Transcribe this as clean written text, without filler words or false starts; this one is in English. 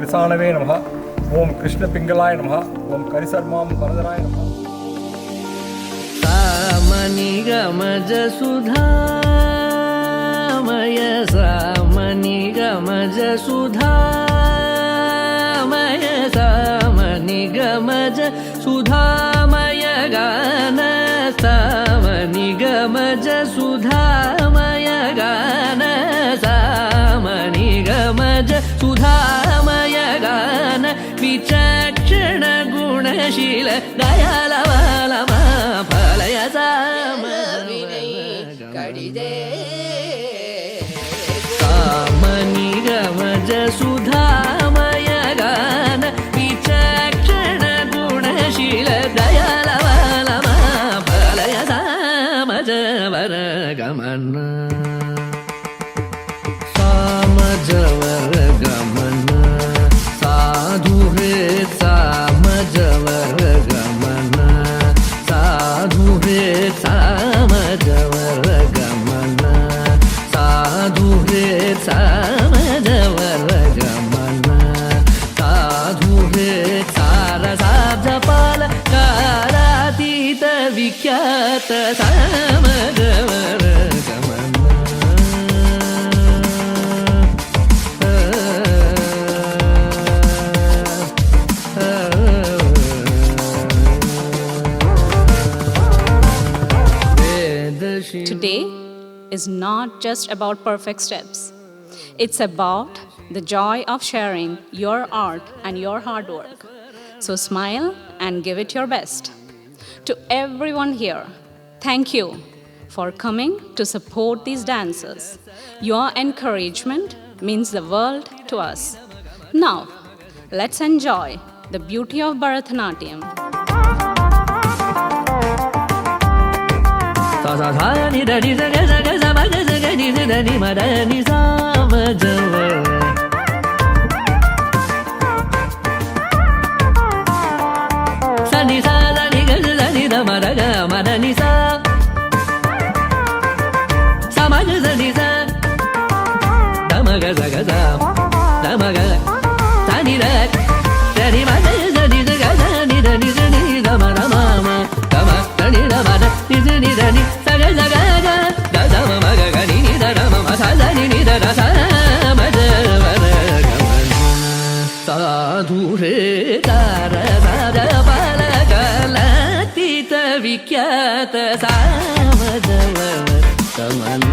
पिसाणवे नमः। ओम कृष्णपिंगलाय नमः। ओम करिसर्मां वरदराय नमः। सामनि गमज सुधामय सामनि गमज सुधामय सामनि गमज सुधामय गान सामनि गमज सुधामय गान सामनि गमज सुधामय गान विचक्षण गुणशील दयालवालमा फलय सामनि गमज सुधामय गान विचक्षण गुणशील दयालवालमा फलय सामज वर गमन सामज वर गमन साधु रे सामज वर गमन साधु रे सामज वर गमन साधु रे सामज वर गमन साधु रे सार साध पाल कारातीत विख्यात सामज वर गमन Today is not just about perfect steps. It's about the joy of sharing your art and your hard work. So smile and give it your best. To everyone here, thank you for coming to support these dancers. Your encouragement means the world to us. Now, let's enjoy the beauty of Bharatanatyam. sa sa sa ni da ni sa ga sa ga sa ma ga sa ga ni sa da ni ma da ni sa ma ja wa sa ni sa da ni ga sa ni da ma da ga ma da ni sa sa ma ga sa ni sa da ma ga sa da ma ga sa ni da ni ma ga sa ni sa ga sa ni da ni sa ni da ma da ma ma da ma da ni da ma da ni sa ni da ni sa ga sa ga ga da da ma ma ga ga ni ni da da ma ma sa da ni da da sa ma da ma da ga ma साधु रे तारा साधा पाल कालातीत विख्यात सामज वर गमन